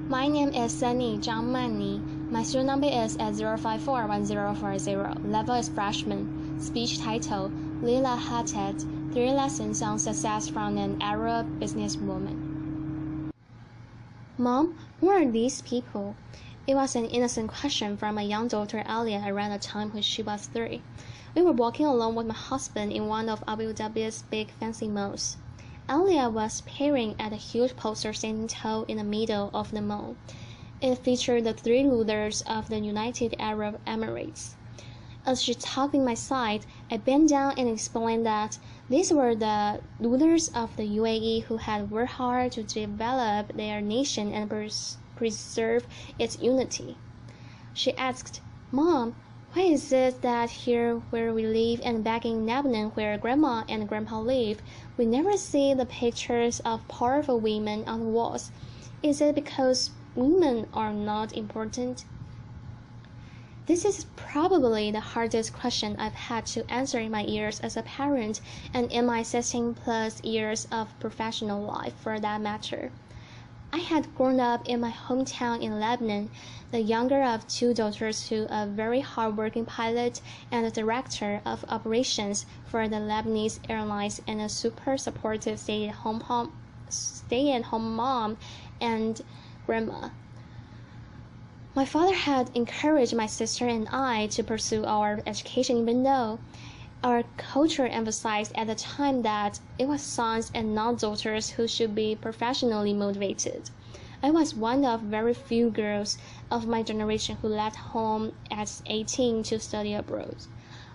My name is Sunny Zhang Mani. My student number is at 0541040. Level is freshman. Speech title: Leila Hoteit, 3 lessons on success from an Arab businesswoman. Mom, who are these people? It was an innocent question from my young daughter Alia around the time when she was 3. We were walking along with my husband in one of Abu Dhabi's big fancy malls. Alia was peering at a huge poster standing tall in the middle of the mall. It featured the 3 rulers of the United Arab Emirates. As she talked in my side, I bent down and explained that these were the rulers of the UAE who had worked hard to develop their nation and preserve its unity. She asked, "Mom, why is it that here where we live and back in Lebanon where Grandma and Grandpa live, we never see the pictures of powerful women on the walls? Is it because women are not important?" This is probably the hardest question I've had to answer in my years as a parent and in my 16+ years of professional life for that matter. I had grown up in my hometown in Lebanon, the younger of 2 daughters to a very hard-working pilot and a director of operations for the Lebanese Airlines and a super supportive stay-at-home mom and grandma. My father had encouraged my sister and I to pursue our education even though our culture emphasized at the time that it was sons and not daughters who should be professionally motivated. I was one of very few girls of my generation who left home at 18 to study abroad.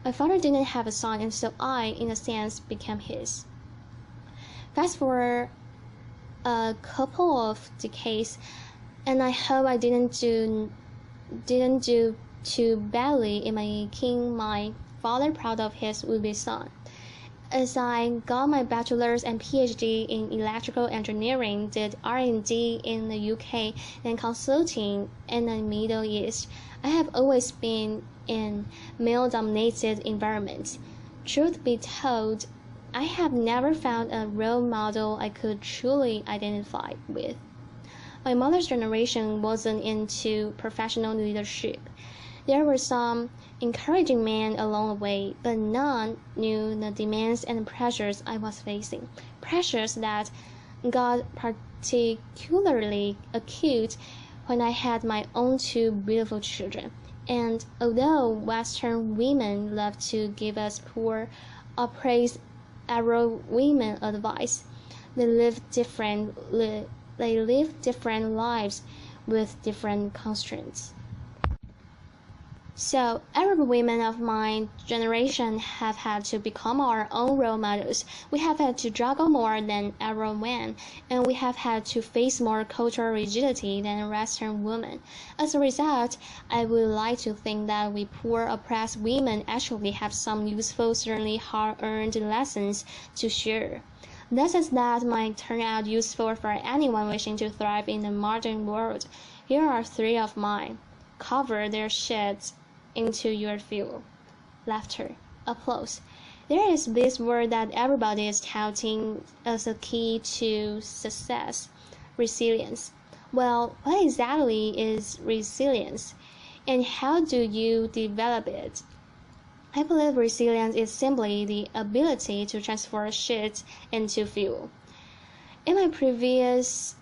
My father didn't have a son, and so I, in a sense, became his. Fast forward a couple of decades, and I hope I didn't do too badly in making my father proud of his would-be son. As I got my bachelor's and PhD in electrical engineering, did R&D in the UK and consulting in the Middle East, I have always been in male-dominated environments. Truth be told, I have never found a role model I could truly identify with. My mother's generation wasn't into professional leadership. There were some encouraging men along the way, but none knew the demands and pressures I was facing, pressures that got particularly acute when I had my own 2 beautiful children. And although Western women love to give us poor or praise Arab women advice, they live different lives with different constraints. So, Arab women of my generation have had to become our own role models. We have had to juggle more than Arab men, and we have had to face more cultural rigidity than Western women. As a result, I would like to think that we poor oppressed women actually have some useful, certainly hard-earned lessons to share. Lessons that might turn out useful for anyone wishing to thrive in the modern world. Here are 3 of mine. Cover their shit into your fuel. Laughter. Applause. There is this word that everybody is touting as a key to success: resilience. Well, what exactly is resilience? And how do you develop it? I believe resilience is simply the ability to transform shit into fuel. In my previous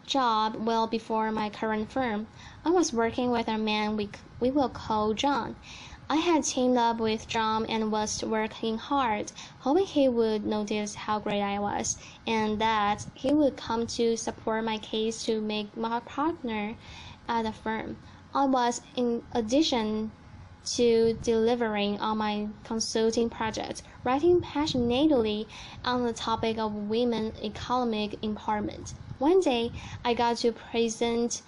job, well before my current firm, I was working with a man we will call John. I had teamed up with John and was working hard, hoping he would notice how great I was, and that he would come to support my case to make my partner at the firm. I was, in addition to delivering on my consulting project, writing passionately on the topic of women economic empowerment. One day, I got to present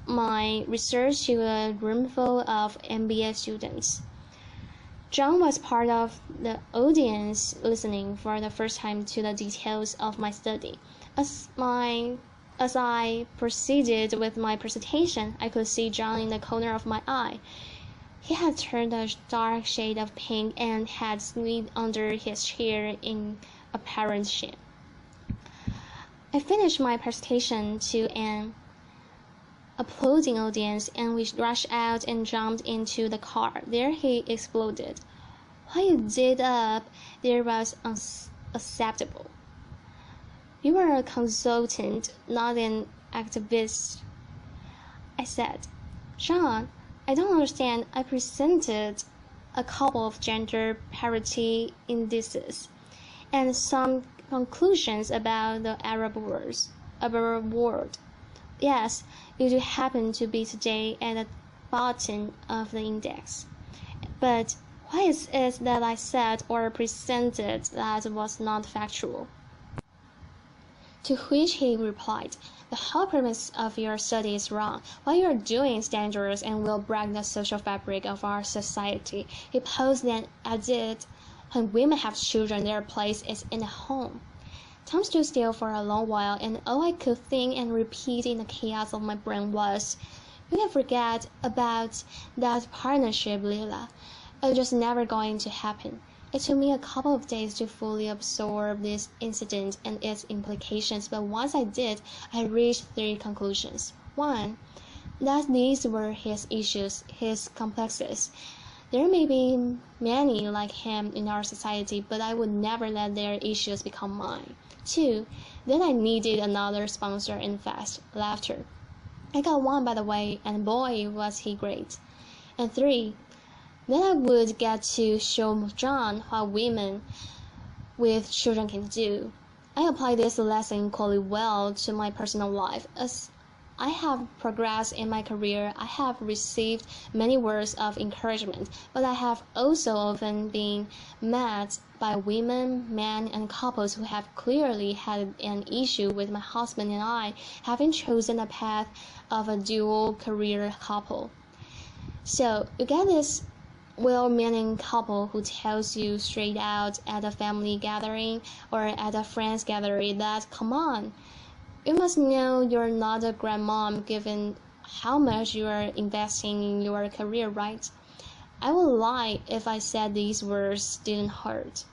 my research to a roomful of MBA students. John was part of the audience listening for the first time to the details of my study. As I proceeded with my presentation, I could see John in the corner of my eye. He had turned a dark shade of pink and had slid under his chair in apparent shame. I finished my presentation to an applauding audience, and we rushed out and jumped into the car. There he exploded. "What you did up there was unacceptable. You are a consultant, not an activist," I said. "John, I don't understand. I presented a couple of gender parity indices and some conclusions about the Arab world. Yes, you do happen to be today at the bottom of the index. But what is it that I said or presented that was not factual?" To which he replied, "The whole premise of your study is wrong. What you are doing is dangerous and will break the social fabric of our society. He posed then added, when women have children, their place is in the home." Tom stood still for a long while, and all I could think and repeat in the chaos of my brain was, "You can forget about that partnership, Leila. It's just never going to happen." It took me a couple of days to fully absorb this incident and its implications, but once I did, I reached 3 conclusions. 1. That these were his issues, his complexes. There may be many like him in our society, but I would never let their issues become mine. 2. That I needed another sponsor and fast. Laughter. I got one, by the way, and boy was he great. And 3. Then I would get to show John what women with children can do. I applied this lesson equally well to my personal life. As I have progressed in my career, I have received many words of encouragement, but I have also often been met by women, men, and couples who have clearly had an issue with my husband and I having chosen the path of a dual career couple. So you get this well-meaning couple who tells you straight out at a family gathering or at a friend's gathering that, "Come on, you must know you're not a grandmom given how much you are investing in your career, right?" I would lie if I said these words didn't hurt.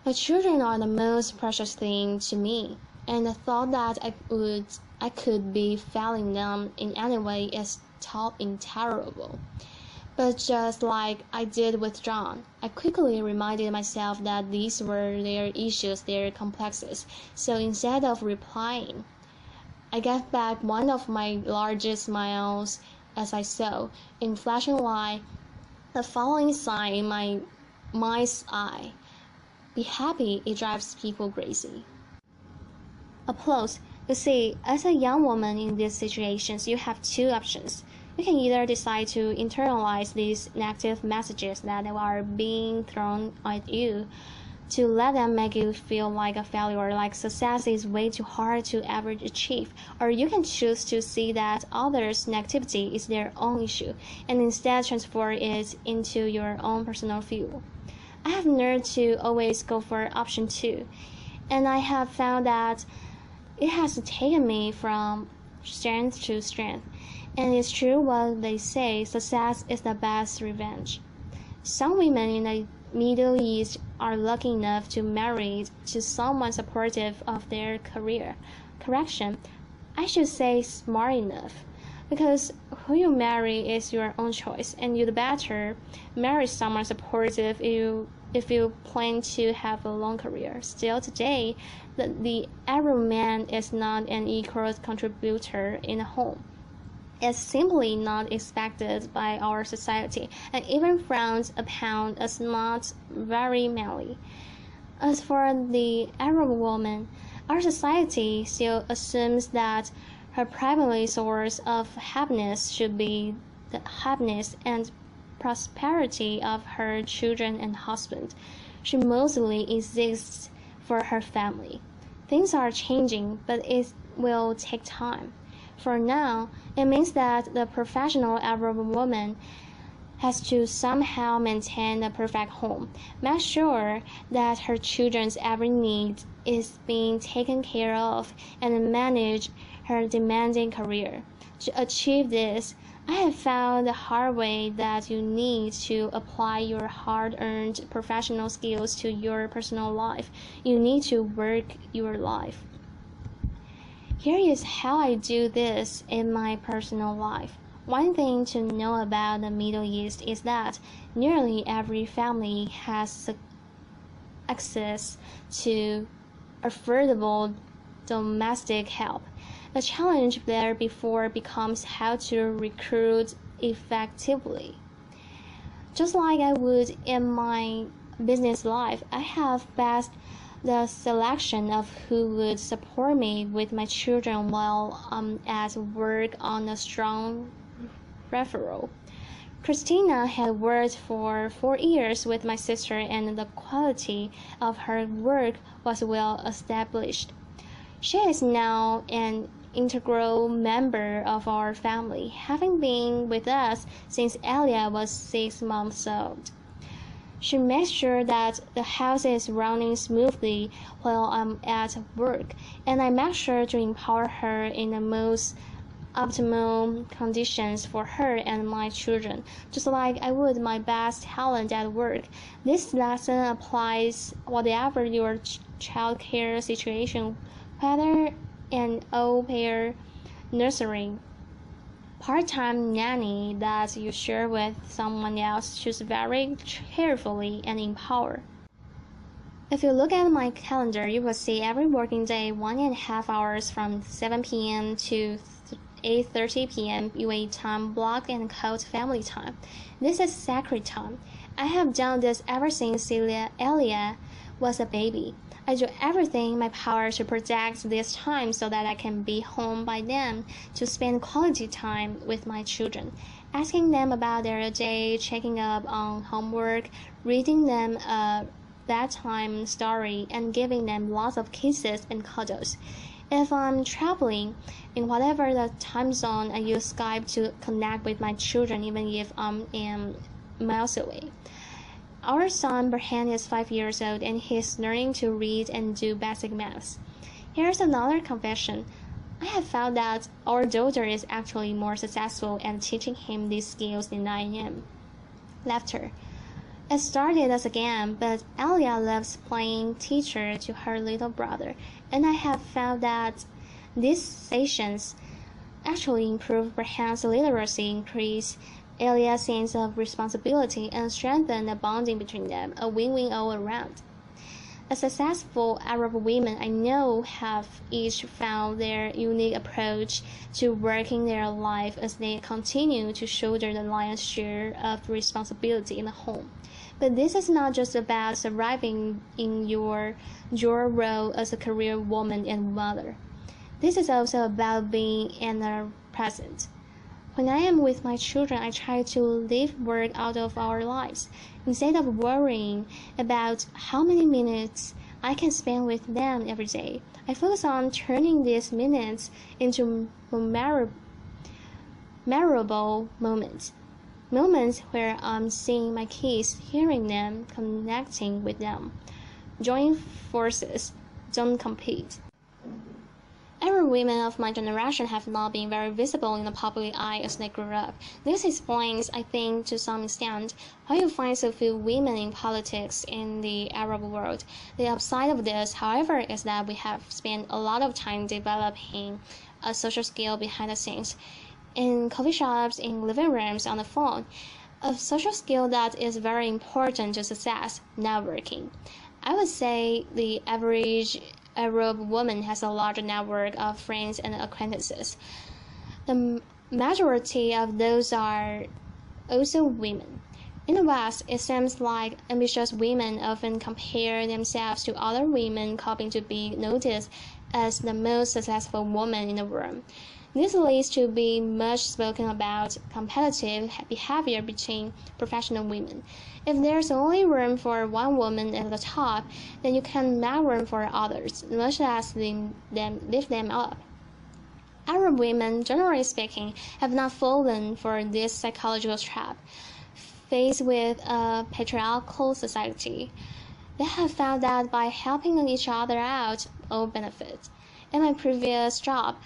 My children are the most precious thing to me, and the thought that I could be failing them in any way is intolerable. But just like I did with John, I quickly reminded myself that these were their issues, their complexes. So instead of replying, I gave back one of my largest smiles as I saw, in flashing light, the following sign in my mind's eye: "Be happy, it drives people crazy." Applause. You see, as a young woman in these situations, you have 2 options. You can either decide to internalize these negative messages that are being thrown at you, to let them make you feel like a failure, like success is way too hard to ever achieve, or you can choose to see that others' negativity is their own issue, and instead transfer it into your own personal fuel. I have learned to always go for option 2, and I have found that it has taken me from strength to strength. And it's true what they say, success is the best revenge. Some women in the Middle East are lucky enough to marry to someone supportive of their career. Correction, I should say smart enough, because who you marry is your own choice, and you'd better marry someone supportive if you plan to have a long career. Still today, the Arab man is not an equal contributor in a home. It's simply not expected by our society, and even frowned upon as not very manly. As for the Arab woman, our society still assumes that her primary source of happiness should be the happiness and prosperity of her children and husband. She mostly exists for her family. Things are changing, but it will take time. For now, it means that the professional Arab woman has to somehow maintain a perfect home, make sure that her children's every need is being taken care of, and manage her demanding career. To achieve this, I have found the hard way that you need to apply your hard-earned professional skills to your personal life. You need to work your life. Here is how I do this in my personal life. One thing to know about the Middle East is that nearly every family has access to affordable domestic help. The challenge there before becomes how to recruit effectively. Just like I would in my business life, I have passed the selection of who would support me with my children while I'm at work on a strong referral. Christina had worked for 4 years with my sister, and the quality of her work was well established. She is now an integral member of our family, having been with us since Elia was 6 months old. She makes sure that the house is running smoothly while I'm at work, and I make sure to empower her in the most optimal conditions for her and my children, just like I would my best talent at work. This lesson applies whatever your child care situation, whether an au-pair, nursery, part-time nanny that you share with someone else. Choose very carefully and empower. If you look at my calendar, you will see every working day 1.5 hours from 7 p.m. to 8:30 p.m. UAE time block and called family time. This is sacred time. I have done this ever since Elia was a baby. I do everything in my power to protect this time so that I can be home by then to spend quality time with my children, asking them about their day, checking up on homework, reading them a bedtime story, and giving them lots of kisses and cuddles. If I'm traveling in whatever the time zone, I use Skype to connect with my children even if I'm miles away. Our son Berhan is 5 years old and he's learning to read and do basic maths. Here's another confession. I have found that our daughter is actually more successful at teaching him these skills than I am. Laughter. It started as a game, but Elia loves playing teacher to her little brother, and I have found that these sessions actually improve Berhan's literacy, increase Elia's sense of responsibility, and strengthen the bonding between them, a win-win all around. The successful Arab women I know have each found their unique approach to working their life as they continue to shoulder the lion's share of responsibility in the home. But this is not just about surviving in your role as a career woman and mother. This is also about being in the present. When I am with my children, I try to leave work out of our lives. Instead of worrying about how many minutes I can spend with them every day, I focus on turning these minutes into memorable moments. Moments where I'm seeing my kids, hearing them, connecting with them. Join forces, don't compete. Arab women of my generation have not been very visible in the public eye as they grew up. This explains, I think, to some extent, why you find so few women in politics in the Arab world. The upside of this, however, is that we have spent a lot of time developing a social skill behind the scenes, in coffee shops, in living rooms, on the phone, a social skill that is very important to success, networking. I would say the average Arab woman has a large network of friends and acquaintances. The majority of those are also women. In the West, it seems like ambitious women often compare themselves to other women, hoping to be noticed as the most successful woman in the world. This leads to be much spoken about competitive behavior between professional women. If there's only room for one woman at the top, then you can make room for others, much less lift them up. Arab women, generally speaking, have not fallen for this psychological trap. Faced with a patriarchal society, they have found that by helping each other out, all benefit. In my previous job,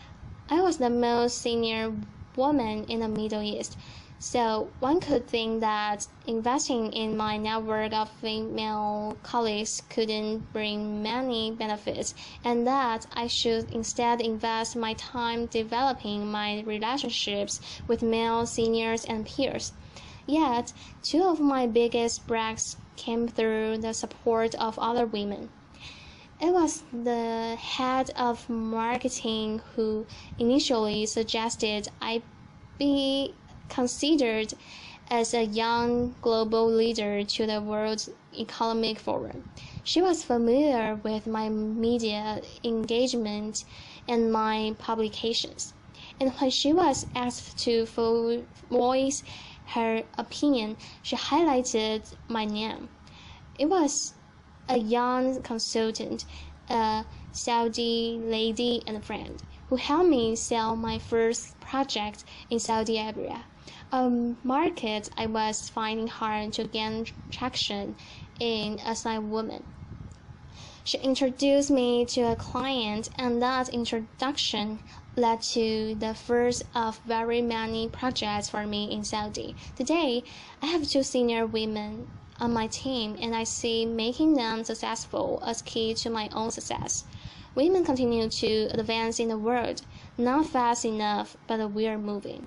I was the most senior woman in the Middle East, So one could think that investing in my network of female colleagues couldn't bring many benefits, and that I should instead invest my time developing my relationships with male seniors and peers. Yet, two of my biggest breaks came through the support of other women. It was the head of marketing who initially suggested I be considered as a young global leader to the World Economic Forum. She was familiar with my media engagement and my publications, and when she was asked to voice her opinion, she highlighted my name. It was a young consultant, a Saudi lady and friend, who helped me sell my first project in Saudi Arabia, a market I was finding hard to gain traction in as a woman. She introduced me to a client, and that introduction led to the first of very many projects for me in Saudi. Today, I have two senior women on my team, and I see making them successful as key to my own success. Women continue to advance in the world, not fast enough, but we are moving.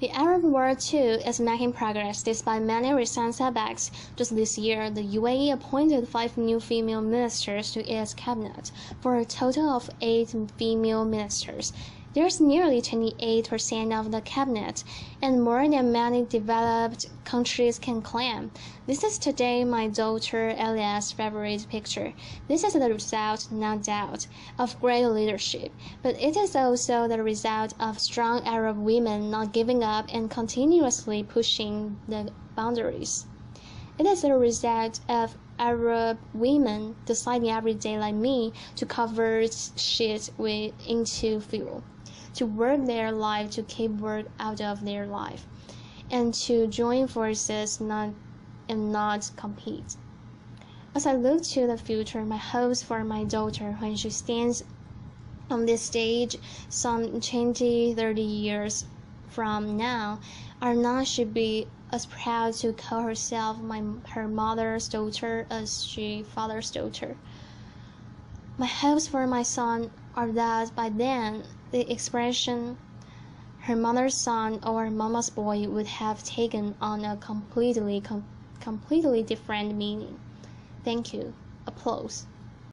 The Arab world too is making progress despite many recent setbacks. Just this year, the UAE appointed 5 new female ministers to its cabinet, for a total of 8 female ministers. There's nearly 28% of the cabinet, and more than many developed countries can claim. This is today my daughter Elia's favorite picture. This is the result, no doubt, of great leadership, but it is also the result of strong Arab women not giving up and continuously pushing the boundaries. It is the result of Arab women deciding every day like me to cover shit into fuel, to work their life to keep work out of their life, and to join forces and not compete. As I look to the future, my hopes for my daughter when she stands on this stage some 20, 30 years from now are not she be as proud to call herself her mother's daughter as she father's daughter. My hopes for my son are that by then the expression her mother's son or mama's boy would have taken on a completely different meaning. Thank you. Applause.